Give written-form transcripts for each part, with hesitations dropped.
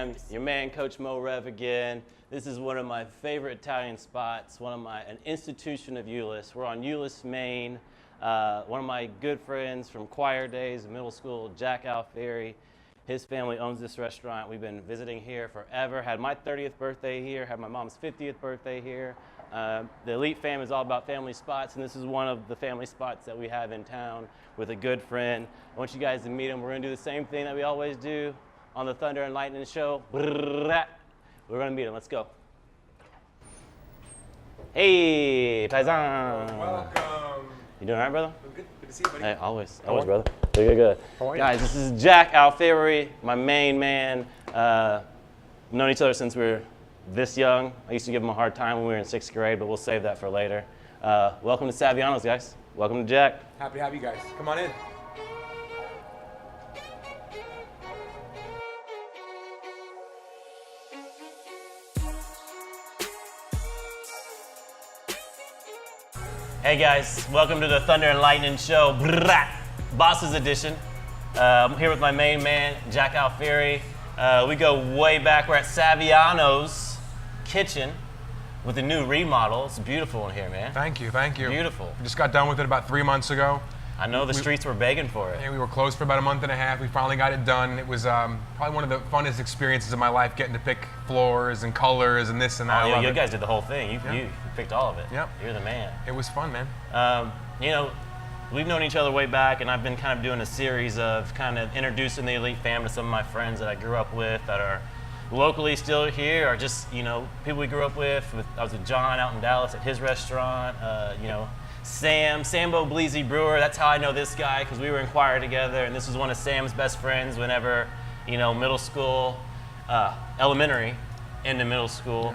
fam, your man Coach Mo Rev again. This is one of my favorite Italian spots, an institution of Euless. We're on Euless, Maine. One of my good friends from choir days in middle school, Jack Alfieri, his family owns this restaurant. We've been visiting here forever. Had my 30th birthday here, had my mom's 50th birthday here. The Elite Fam is all about family spots, and this is one of the family spots that we have in town with a good friend. I want you guys to meet him. We're gonna do the same thing that we always do on the Thunder and Lightning show. We're gonna meet him. Let's go. Hey, Paisan. Welcome. You doing all right, brother? I'm good. Good to see you, buddy. Hey, always, brother. Good. How are you? Guys, this is Jack Alfieri, my main man. We've known each other since we were this young. I used to give him a hard time when we were in 6th grade, but we'll save that for later. Welcome to Savianos, guys. Welcome to Jack. Happy to have you guys. Come on in. Hey guys, welcome to the Thunder and Lightning show, Bosses edition. I'm here with my main man, Jack Alfieri. We go way back. We're at Savianos kitchen with a new remodel. It's beautiful in here, man. Thank you. Beautiful. We just got done with it about 3 months ago. I know the streets were begging for it. And we were closed for about a month and a half. We finally got it done. It was probably one of the funnest experiences of my life, getting to pick floors and colors and this and that. Oh, you guys did the whole thing. You picked all of it. Yep. You're the man. It was fun, man. You know, we've known each other way back, and I've been kind of doing a series of kind of introducing the Elite Fam to some of my friends that I grew up with that are locally still here, or just, you know, people we grew up with. I was with John out in Dallas at his restaurant. You know, Sambo Bleezy Brewer, that's how I know this guy, because we were in choir together, and this was one of Sam's best friends whenever, you know, middle school, elementary into middle school.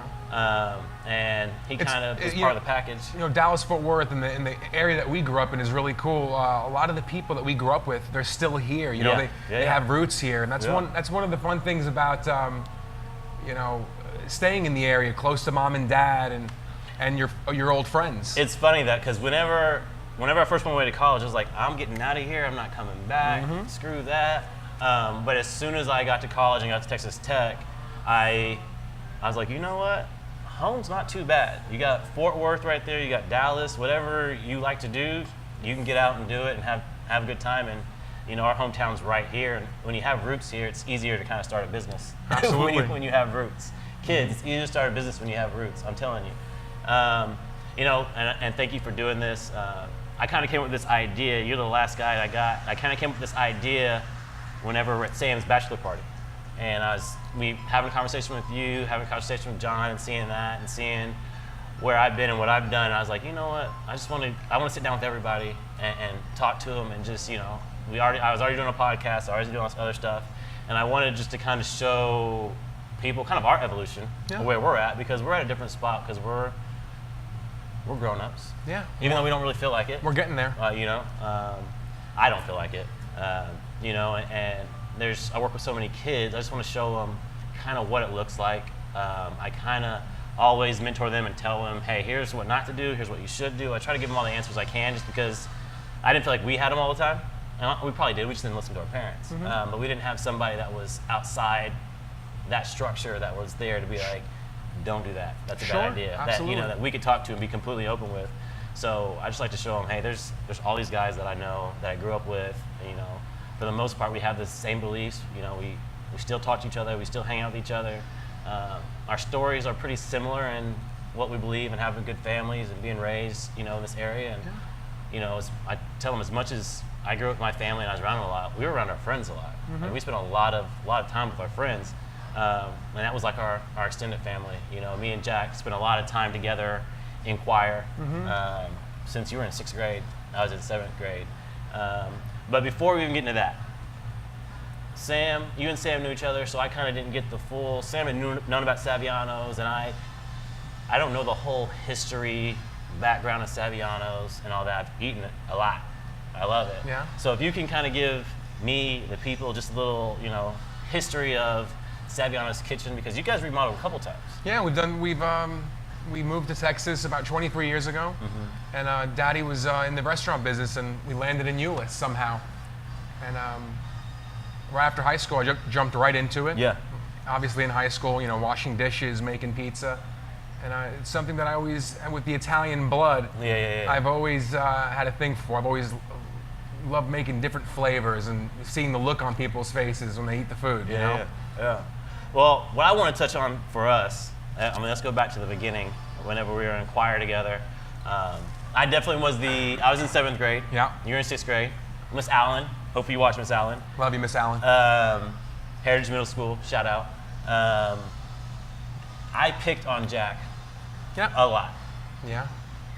And he kind of was part of the package. You know, Dallas-Fort Worth and the area that we grew up in is really cool. A lot of the people that we grew up with, they're still here. You know, they have roots here, and that's one of the fun things about you know, staying in the area, close to mom and dad and your old friends. It's funny that because whenever I first went away to college, I was like, I'm getting out of here. I'm not coming back. Screw that. But as soon as I got to college and got to Texas Tech, I was like, you know what? Home's not too bad. You got Fort Worth right there. You got Dallas. Whatever you like to do, you can get out and do it and have a good time. And you know, our hometown's right here. And when you have roots here, it's easier to kind of start a business. Absolutely. when you have roots. Kids, it's easier to start a business when you have roots. I'm telling you. You know, and thank you for doing this. I kind of came up with this idea. You're the last guy I got. I kind of came up with this idea whenever we're at Sam's bachelor party. And we having a conversation with you, having a conversation with John, and seeing that, and seeing where I've been and what I've done. And I was like, you know what? I want to sit down with everybody and talk to them, and just, you know, I was already doing a podcast, I was already doing all this other stuff, and I wanted just to kind of show people kind of our evolution, where we're at, because we're at a different spot, because we're grown-ups. Yeah. Even though we don't really feel like it. We're getting there. You know, I don't feel like it. You know, and I work with so many kids. I just want to show them kind of what it looks like. I kind of always mentor them and tell them, hey, here's what not to do, here's what you should do. I try to give them all the answers I can, just because I didn't feel like we had them all the time. And we probably did, we just didn't listen to our parents. But we didn't have somebody that was outside that structure that was there to be like, don't do that. That's a bad idea. Absolutely. That, you know, that we could talk to and be completely open with. So I just like to show them, hey, there's all these guys that I know, that I grew up with, and, you know, for the most part, we have the same beliefs. You know, we still talk to each other. We still hang out with each other. Our stories are pretty similar in what we believe and having good families and being raised, you know, in this area. And you know, I tell them, as much as I grew up with my family and I was around them a lot, we were around our friends a lot. And we spent a lot of time with our friends, and that was like our extended family. You know, me and Jack spent a lot of time together in choir. Since you were in 6th grade, I was in 7th grade. But before we even get into that, you and Sam knew each other, so I kind of didn't get the full. Sam had known about Savianos, and I don't know the whole history, background of Savianos and all that. I've eaten it a lot. I love it. Yeah. So if you can kind of give me, the people, just a little, you know, history of Savianos Kitchen, because you guys remodeled a couple times. Yeah, we moved to Texas about 23 years ago, and Daddy was in the restaurant business, and we landed in Euless somehow. And right after high school, I jumped right into it. Yeah. obviously in high school, washing dishes, making pizza. And it's something that I always, with the Italian blood, I've always had a thing for. I've always loved making different flavors and seeing the look on people's faces when they eat the food, you know? Yeah. Well, what I want to touch on for us, let's go back to the beginning, whenever we were in choir together. I definitely I was in 7th grade. Yeah. You were in 6th grade. Miss Allen, hope you watch Miss Allen. Love you, Miss Allen. Heritage Middle School, shout out. I picked on Jack. Yeah. A lot. Yeah.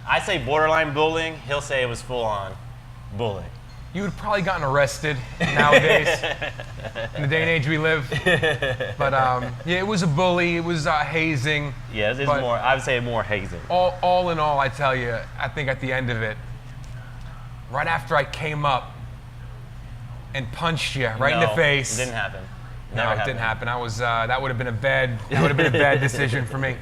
I say borderline bullying. He'll say it was full on bullying. You would have probably gotten arrested nowadays in the day and age we live. But yeah, it was a bully. It was hazing. Yeah, it's more. I would say more hazing. All in all, I tell you, I think at the end of it, right after I came up and punched you right in the face. It didn't happen. No, it didn't happen. I was that would have been a bad decision for me.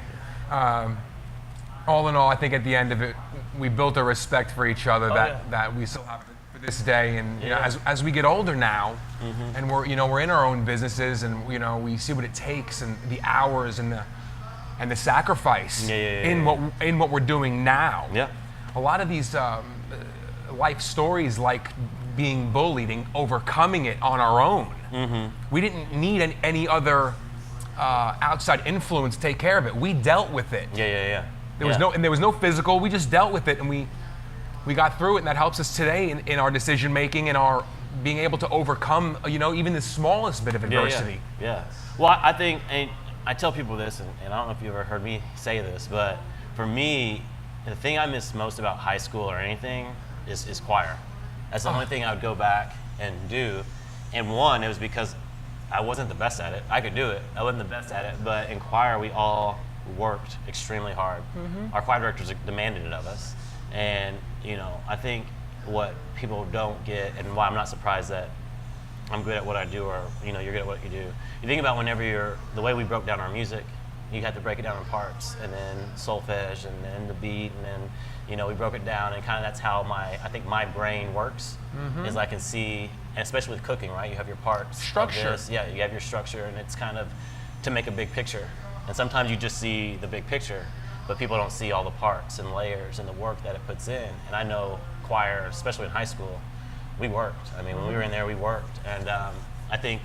All in all, I think at the end of it, we built a respect for each other that we still have to this day. And as we get older now, and we're in our own businesses, and we see what it takes and the hours and the sacrifice in what we're doing now. Yeah. A lot of these life stories, like being bullied and overcoming it on our own. We didn't need any other outside influence to take care of it. We dealt with it. There was no physical. We just dealt with it, and we got through it, and that helps us today in our decision making and our being able to overcome even the smallest bit of adversity. Yeah. Well, I think, and I tell people this, and I don't know if you ever heard me say this, but for me, the thing I miss most about high school or anything is choir. That's the only thing I would go back and do. And one, it was because I wasn't the best at it. I could do it. I wasn't the best at it. But in choir, we all worked extremely hard. Our choir directors demanded it of us. And, I think what people don't get, and why I'm not surprised that I'm good at what I do, or, you're good at what you do. You think about the way we broke down our music, you had to break it down in parts, and then solfege, and then the beat, and then, we broke it down, and kind of that's how I think my brain works, is I can see, and especially with cooking, right? You have your parts. Structure. Yeah, you have your structure, and it's kind of to make a big picture. And sometimes you just see the big picture, but people don't see all the parts and layers and the work that it puts in. And I know choir, especially in high school, we worked. I mean, when we were in there, we worked. And I think,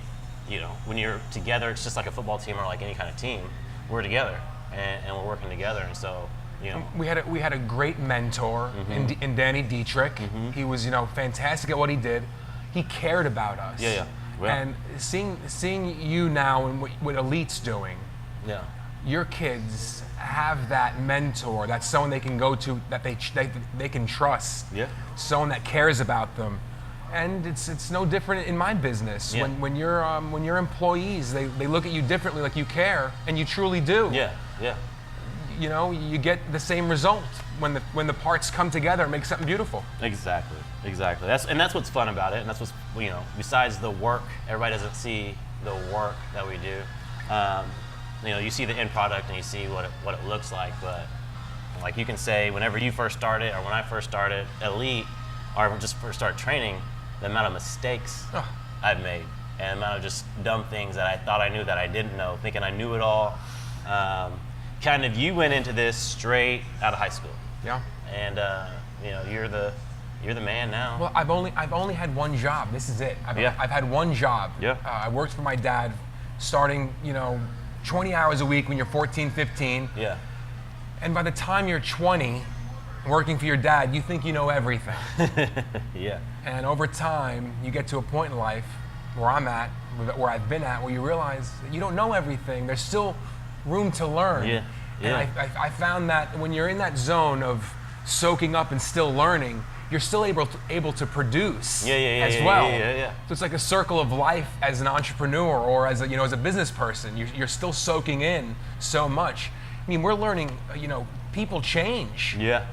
when you're together, it's just like a football team or like any kind of team. We're together, and we're working together. And so, we had a great mentor in Danny Dietrich. He was, fantastic at what he did. He cared about us. Yeah. And seeing you now and what Elite's doing. Yeah. Your kids have that mentor, that's someone they can go to, that they can trust. Yeah. Someone that cares about them. And it's no different in my business. Yeah. When your employees, they look at you differently, like you care, and you truly do. Yeah. You get the same result when the parts come together and make something beautiful. Exactly. That's what's fun about it, and that's what's besides the work, everybody doesn't see the work that we do. You see the end product and you see what it looks like, but like you can say whenever you first started or when I first started Elite or just first started training, the amount of mistakes I've made and the amount of just dumb things that I thought I knew that I didn't know, thinking I knew it all. Kind of you went into this straight out of high school. Yeah. And you're the man now. Well, I've only had one job. This is it. I've had one job. Yeah. I worked for my dad starting, 20 hours a week when you're 14, 15. Yeah. And by the time you're 20, working for your dad, you think you know everything. Yeah. And over time, you get to a point in life where I'm at, where I've been at, where you realize that you don't know everything. There's still room to learn. Yeah. And I found that when you're in that zone of soaking up and still learning, you're still able to produce as well. Yeah. So it's like a circle of life as an entrepreneur or as a business person. You're still soaking in so much. I mean, we're learning. People change. Yeah.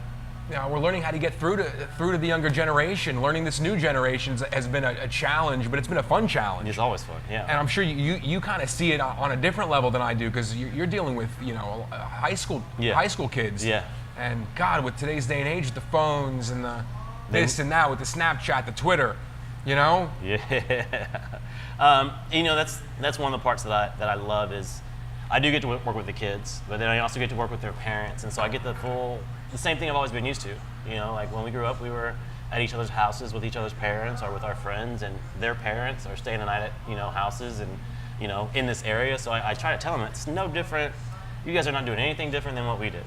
We're learning how to get through to the younger generation. Learning this new generation has been a challenge, but it's been a fun challenge. It's always fun. Yeah. And I'm sure you kind of see it on a different level than I do because you're dealing with high school kids. Yeah. And God, with today's day and age, with the phones and the this and that, with the Snapchat, the Twitter, You know? Yeah. You know, that's one of the parts that I love is I do get to work with the kids, but then I also get to work with their parents, and so I get the same thing I've always been used to. You know, like when we grew up, we were at each other's houses with each other's parents or with our friends, and their parents are staying the night at, you know, houses and, you know, in this area. So I try to tell them it's no different. You guys are not doing anything different than what we did.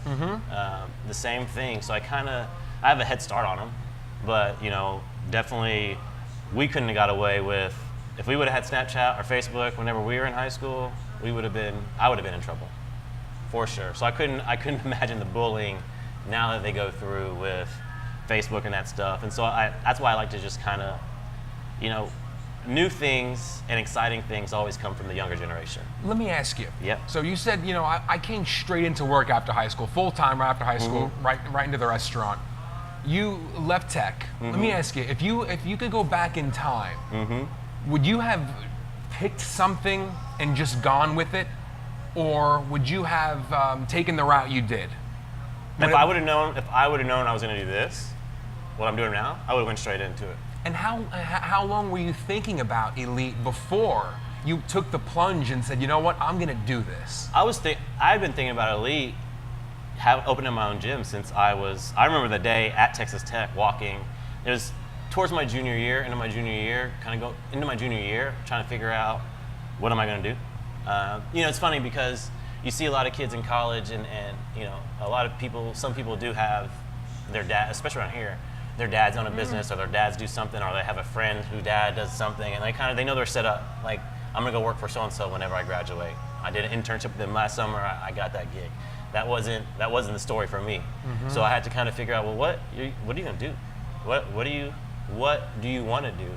The same thing. So I have a head start on them, but, you know, definitely we couldn't have got away with, if we would have had Snapchat or Facebook whenever we were in high school, I would have been in trouble, for sure. So I couldn't imagine the bullying now that they go through with Facebook and that stuff. And so that's why I like to just kind of, you know, new things and exciting things always come from the younger generation. Let me ask you. Yeah. So you said, you know, I came straight into work after high school, full time right after high school, right into the restaurant. You left tech. Let me ask you, if you could go back in time, would you have picked something and just gone with it, or would you have taken the route you did? If I would have known I was going to do this, what I'm doing now, I would have went straight into it. And how long were you thinking about Elite before you took the plunge and said, you know what, I'm going to do this? I've been thinking about Elite, opening my own gym since I remember the day at Texas Tech walking. It was towards my junior year, into my junior year, trying to figure out what am I going to do. You know, it's funny because you see a lot of kids in college and you know, some people do have their dad, especially around here, their dad's own a business or their dads do something, or they have a friend whose dad does something, and they know they're set up. Like, I'm gonna go work for so-and-so whenever I graduate. I did an internship with them last summer, I got that gig. That wasn't the story for me. So I had to kind of figure out, well, what are you gonna do? What do you want to do?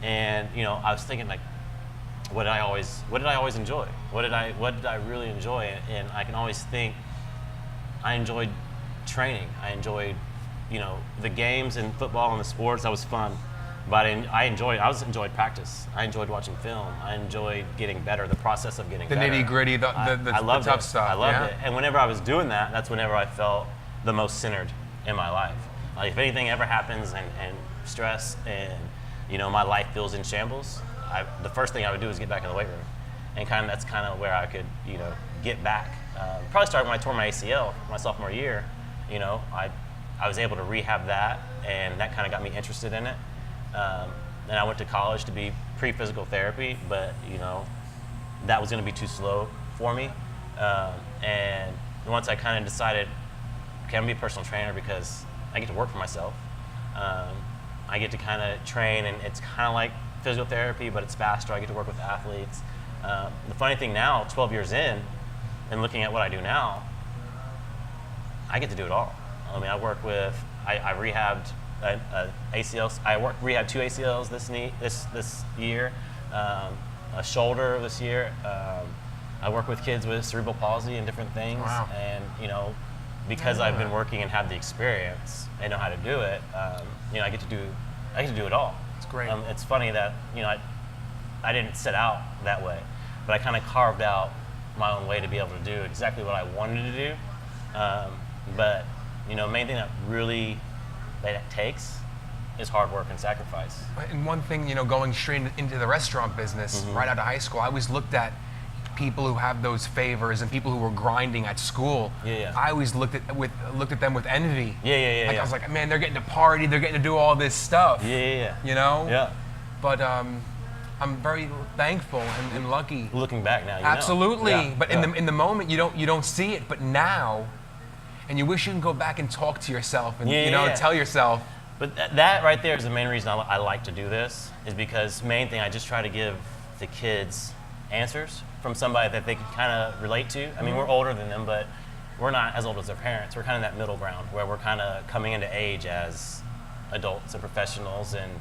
And, you know, I was thinking, like, what did I always enjoy? What did I really enjoy? And I can always think I enjoyed training. I enjoyed, you know, the games and football and the sports. That was fun. But I enjoyed practice. I enjoyed watching film. I enjoyed getting better, the process of getting better. The nitty gritty, the tough stuff. I loved it. And whenever I was doing that, that's whenever I felt the most centered in my life. Like, if anything ever happens and stress and, you know, my life feels in shambles, the first thing I would do is get back in the weight room. And that's kind of where I could, you know, get back. Probably started when I tore my ACL my sophomore year. You know, I was able to rehab that, and that kind of got me interested in it. Then I went to college to be pre-physical therapy, but, you know, that was going to be too slow for me. And once I kind of decided, okay, I'm going to be a personal trainer because I get to work for myself. I get to kind of train, and it's kind of like physical therapy, but it's faster. I get to work with athletes. The funny thing now, 12 years in, and looking at what I do now, I get to do it all. I mean, I rehabbed ACLs. Rehabbed 2 ACLs this year, a shoulder this year. I work with kids with cerebral palsy and different things. Wow. And, you know, because I've been working and have the experience and know how to do it, you know, I get to do it all. It's great. It's funny that, you know, I didn't set out that way, but I kind of carved out my own way to be able to do exactly what I wanted to do. But, you know, main thing that it takes is hard work and sacrifice. And one thing, you know, going straight into the restaurant business right out of high school, I always looked at people who have those favors and people who were grinding at school. I always looked at them with envy. I was like, man, they're getting to party, they're getting to do all this stuff. You know? Yeah. But I'm very thankful and lucky. Looking back now, you absolutely. know. Yeah. But in the moment, you don't see it. But now, and you wish you can go back and talk to yourself and tell yourself. But that right there is the main reason I like to do this, is because main thing, I just try to give the kids answers from somebody that they can kind of relate to. I mean, we're older than them, but we're not as old as their parents. We're kind of that middle ground where we're kind of coming into age as adults and professionals and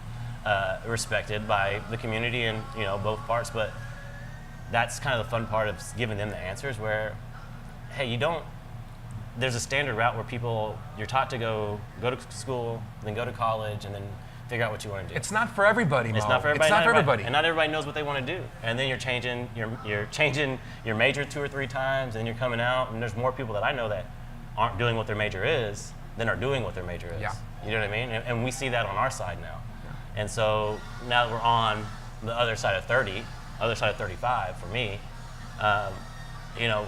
respected by the community and, you know, both parts. But that's kind of the fun part of giving them the answers where, hey, there's a standard route where you're taught to go to school, then go to college, and then figure out what you want to do. It's not for everybody, Mo. It's not for everybody. It's not for everybody. And not everybody knows what they want to do. And then you're changing your major 2 or 3 times, and you're coming out, and there's more people that I know that aren't doing what their major is than are doing what their major is. Yeah. You know what I mean? And we see that on our side now. And so now that we're on the other side of 30, other side of 35 for me, you know,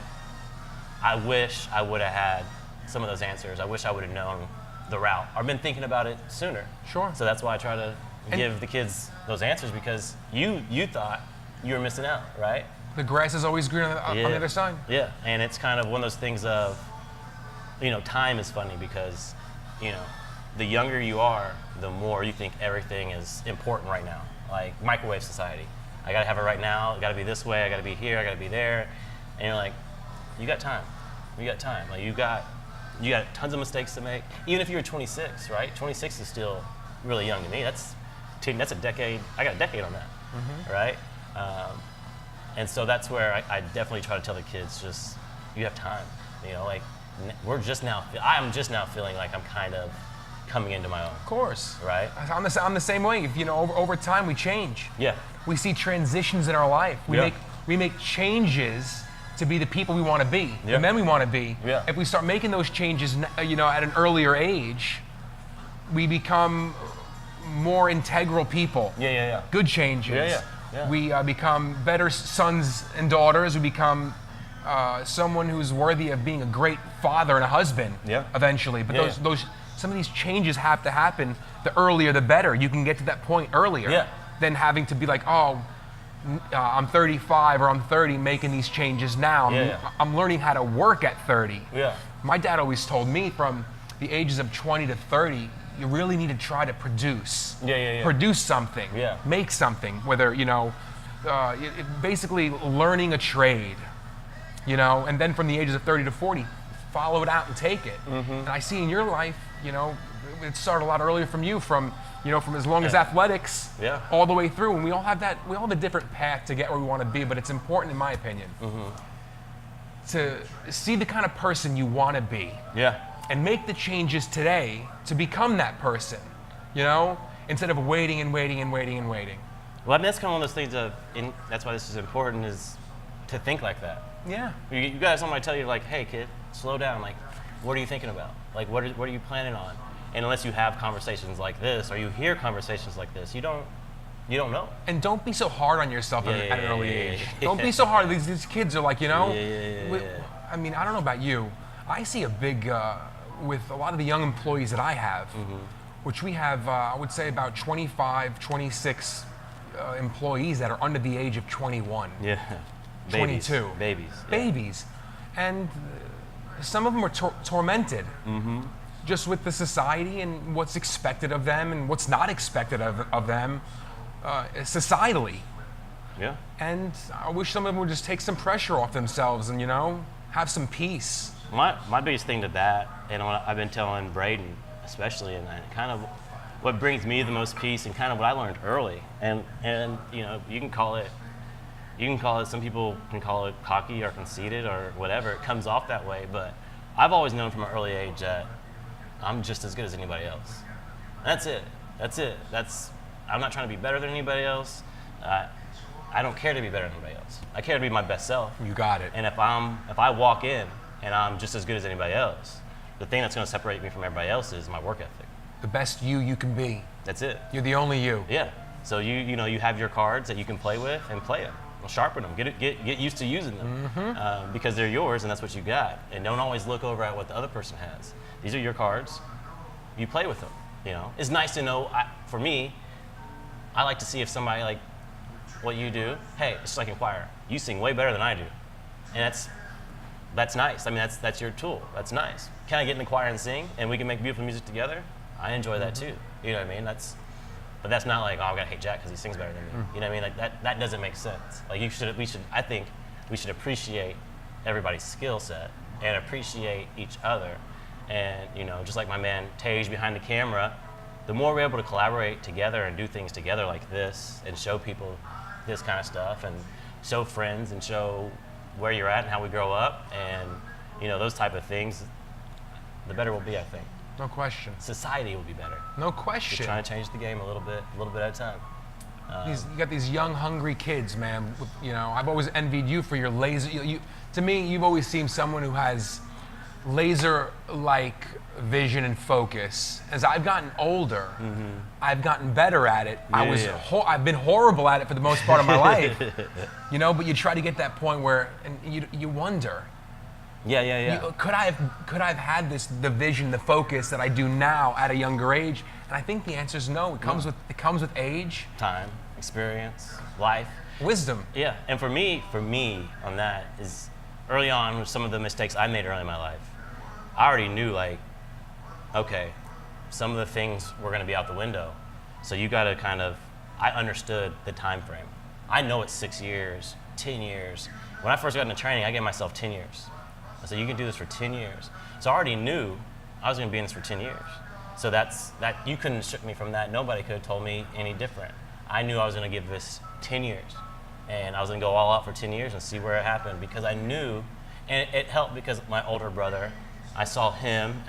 I wish I would have had some of those answers. I wish I would have known the route or been thinking about it sooner. Sure. So that's why I try to give the kids those answers, because you thought you were missing out, right? The grass is always greener on the other side. Yeah, and it's kind of one of those things of, you know, time is funny because, you know, the younger you are, the more you think everything is important right now. Like microwave society. I gotta have it right now, it gotta be this way, I gotta be here, I gotta be there. And you're like, you got time. You got time. Like you got tons of mistakes to make. Even if you're 26, right? 26 is still really young to me. That's a decade. I got a decade on that, right? And so that's where I definitely try to tell the kids, just, you have time. You know, like I'm just now feeling like I'm kind of coming into my own. Of course. Right? I'm the same way. You know, over time we change. Yeah. We see transitions in our life. We make changes to be the people we want to be, the men we want to be. Yeah. If we start making those changes, you know, at an earlier age, we become more integral people. Yeah. Good changes. Yeah. We become better sons and daughters. We become someone who's worthy of being a great father and a husband. Eventually. But some of these changes have to happen. The earlier, the better. You can get to that point earlier than having to be like, oh, I'm 35 or I'm 30, making these changes now. I'm learning how to work at 30. My dad always told me from the ages of 20 to 30, you really need to try to produce. Produce something. Make something. Whether, you know, basically learning a trade, you know, and then from the ages of 30 to 40, follow it out and take it. And I see in your life, you know, it started a lot earlier from you, from as long as athletics, all the way through. And we all have a different path to get where we want to be, but it's important, in my opinion, to see the kind of person you want to be. And make the changes today to become that person, you know, instead of waiting and waiting and waiting and waiting. Well, I mean, that's kind of one of those things that's why this is important, is to think like that. You guys, somebody tell you, like, hey kid, slow down, like, what are you thinking about? Like, what are you planning on? And unless you have conversations like this, or you hear conversations like this, you don't know. And don't be so hard on yourself at an early age. Don't be so hard. These kids are like, you know, I mean, I don't know about you. I see a big, with a lot of the young employees that I have, which we have, I would say about 25, 26 employees that are under the age of 21. 22. Babies. And some of them are tormented. Just with the society and what's expected of them and what's not expected of them societally. And I wish some of them would just take some pressure off themselves and, you know, have some peace. My biggest thing to that, and what I've been telling Braden especially, and kind of what brings me the most peace and kind of what I learned early, and you know, you can call it, some people can call it cocky or conceited or whatever, it comes off that way, but I've always known from an early age that I'm just as good as anybody else. That's it. I'm not trying to be better than anybody else. I don't care to be better than anybody else. I care to be my best self. You got it. And if I walk in and I'm just as good as anybody else, the thing that's going to separate me from everybody else is my work ethic. The best you can be. That's it. You're the only you. So you know, you have your cards that you can play with, and play them. Sharpen them. Get used to using them, because they're yours and that's what you got. And don't always look over at what the other person has. These are your cards. You play with them. You know, it's nice to know. For me, I like to see if somebody, like what you do. Hey, it's like in choir. You sing way better than I do, and that's nice. I mean, that's your tool. That's nice. Can I get in the choir and sing, and we can make beautiful music together? I enjoy that too. You know what I mean? But that's not like, oh, I gotta hate Jack because he sings better than me. You know what I mean? Like that doesn't make sense. Like I think we should appreciate everybody's skill set and appreciate each other. And, you know, just like my man Tage behind the camera, the more we're able to collaborate together and do things together like this and show people this kind of stuff and show friends and show where you're at and how we grow up and, you know, those type of things, the better we'll be, I think. No question. Society will be better. No question. Just trying to change the game a little bit at a time. You got these young, hungry kids, man. You know, I've always envied you for your laser. To me, you've always seemed someone who has laser-like vision and focus. As I've gotten older, I've gotten better at it. I've been horrible at it for the most part of my life, you know. But you try to get that point where, and you wonder. Could I have had the vision, the focus that I do now at a younger age? And I think the answer is no. It comes with age, time, experience, life, wisdom. Yeah, and for me on that is early on with some of the mistakes I made early in my life. I already knew, like, okay, some of the things were going to be out the window. So you got to I understood the time frame. I know it's 6 years, 10 years. When I first got into training, I gave myself 10 years. I said, you can do this for 10 years. So I already knew I was going to be in this for 10 years. So that you couldn't shook me from that. Nobody could have told me any different. I knew I was going to give this 10 years. And I was going to go all out for 10 years and see where it happened, because I knew, and it helped because my older brother, I saw him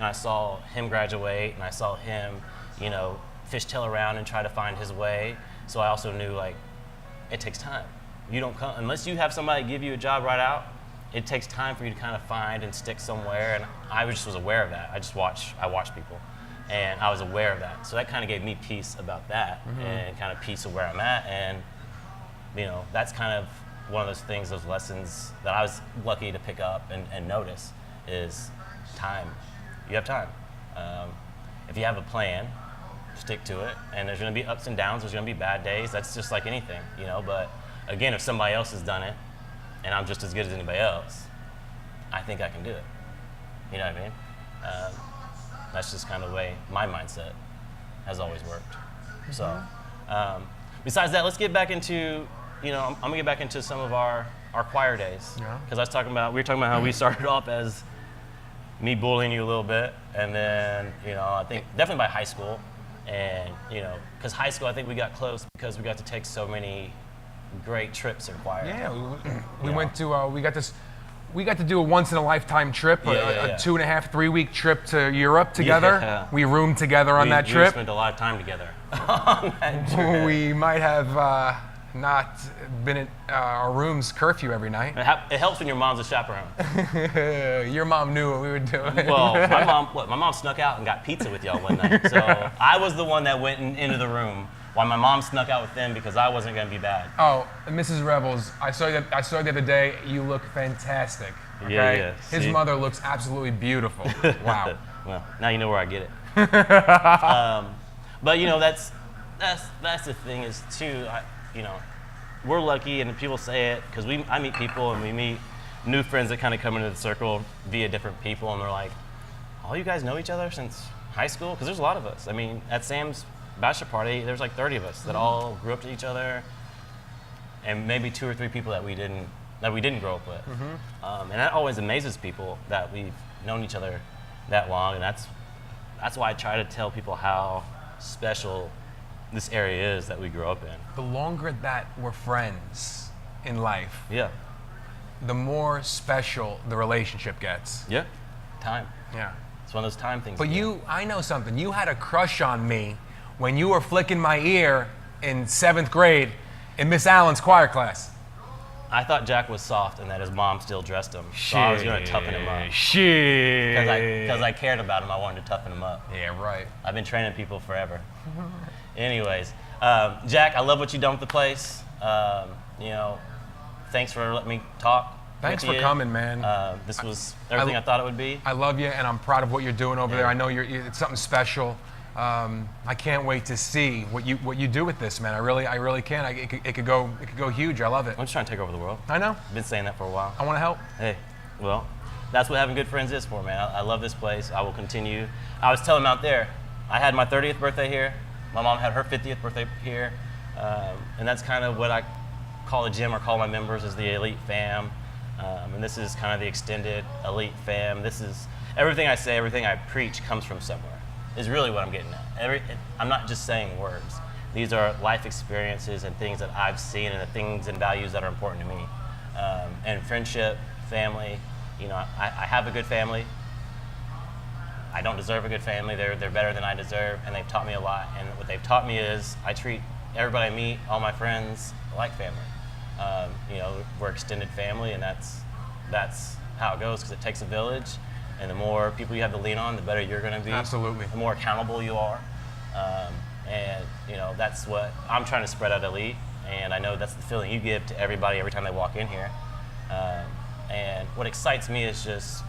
graduate, and I saw him, you know, fishtail around and try to find his way. So I also knew, like, it takes time. You don't come, unless you have somebody give you a job right out, it takes time for you to kind of find and stick somewhere. And I just was aware of that. I watched people, and I was aware of that. So that kind of gave me peace about that, and kind of peace of where I'm at. And, you know, that's kind of one of those things, those lessons that I was lucky to pick up and notice is time. You have time. If you have a plan, stick to it. And there's going to be ups and downs. There's going to be bad days. That's just like anything, you know. But again, if somebody else has done it and I'm just as good as anybody else, I think I can do it. You know what I mean? That's just kind of the way my mindset has always worked. So besides that, let's get back into, you know, I'm going to get back into some of our choir days. Because we were talking about how we started off as me bullying you a little bit, and then, you know, I think definitely by high school, and, you know, because high school I think we got close because we got to take so many great trips in choir. Yeah, we went to we got to do a once in a lifetime trip, a 2.5, 3 week trip to Europe together. Yeah. We roomed together on that trip. We spent a lot of time together on that trip. We might have not been at our room's curfew every night. It helps when your mom's a chaperone. Your mom knew what we were doing. Well, my mom snuck out and got pizza with y'all one night. So I was the one that went into the room while my mom snuck out with them because I wasn't going to be bad. Oh, Mrs. Revels, I saw you the other day. You look fantastic. Okay? Yeah. His mother looks absolutely beautiful. Wow. Well, now you know where I get it. But, you know, that's the thing is, too, you know, we're lucky, and people say it because I meet people and we meet new friends that kind of come into the circle via different people, and they're like, "Oh, you guys know each other since high school?" Because there's a lot of us. I mean, at Sam's bachelor party, there's like 30 of us that all grew up to each other, and maybe 2 or 3 people that we didn't grow up with. And that always amazes people that we've known each other that long, and that's why I try to tell people how special this area is that we grew up in. The longer that we're friends in life, the more special the relationship gets. Yeah, time. Yeah. It's one of those time things. But I know something. You had a crush on me when you were flicking my ear in 7th grade in Miss Allen's choir class. I thought Jack was soft and that his mom still dressed him. So I was going to toughen him up. Shit. Because I cared about him, I wanted to toughen him up. Yeah, right. I've been training people forever. Anyways, Jack, I love what you've done with the place. You know, thanks for letting me talk. Thanks for coming, man. This was everything I thought it would be. I love you, and I'm proud of what you're doing over there. I know it's something special. I can't wait to see what you do with this, man. I really can. It could go huge. I love it. I'm just trying to take over the world. I know. I've been saying that for a while. I want to help. Hey, well, that's what having good friends is for, man. I love this place. I will continue. I was telling them out there, I had my 30th birthday here. My mom had her 50th birthday here, and that's kind of what I call the gym, or call my members, as the elite fam. And this is kind of the extended elite fam. This is everything I say, everything I preach comes from somewhere. Is really what I'm getting at. I'm not just saying words. These are life experiences and things that I've seen, and the things and values that are important to me. And friendship, family. You know, I have a good family. I don't deserve a good family. They're better than I deserve, and they've taught me a lot. And what they've taught me is I treat everybody I meet, all my friends, like family. You know, we're extended family, and that's how it goes, because it takes a village. And the more people you have to lean on, the better you're going to be. Absolutely. The more accountable you are. And you know, that's what I'm trying to spread out Elite. And I know that's the feeling you give to everybody every time they walk in here. And what excites me is just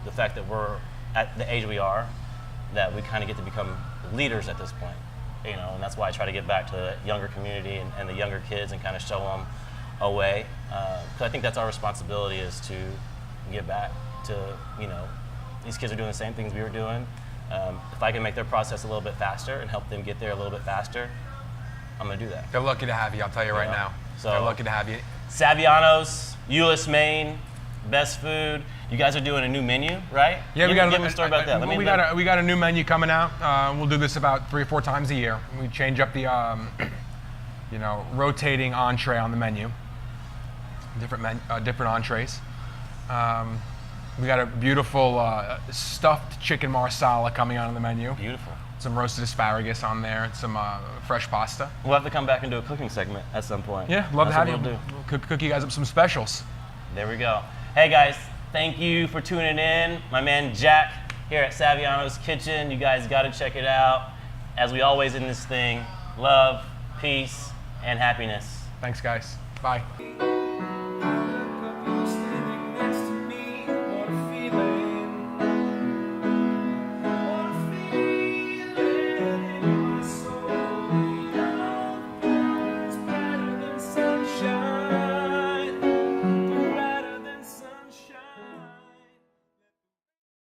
the fact that we're at the age we are, that we kind of get to become leaders at this point. You know, and that's why I try to get back to the younger community and the younger kids and kind of show them a way. Because I think that's our responsibility, is to get back to, you know, these kids are doing the same things we were doing. If I can make their process a little bit faster and help them get there a little bit faster, I'm going to do that. They're lucky to have you, I'll tell you right now. So, they're lucky to have you. Savianos, Euless, Maine, best food. You guys are doing a new menu, right? Yeah, we got a story about that. We got a new menu coming out. We'll do this about 3 or 4 times a year. We change up the, you know, rotating entree on the menu. Different entrees. We got a beautiful stuffed chicken marsala coming on the menu. Beautiful. Some roasted asparagus on there, and some fresh pasta. We'll have to come back and do a cooking segment at some point. Yeah, love to have you. We'll cook you guys up some specials. There we go. Hey guys, thank you for tuning in. My man Jack here at Savianos Kitchen. You guys got to check it out. As we always in this thing, love, peace, and happiness. Thanks, guys. Bye.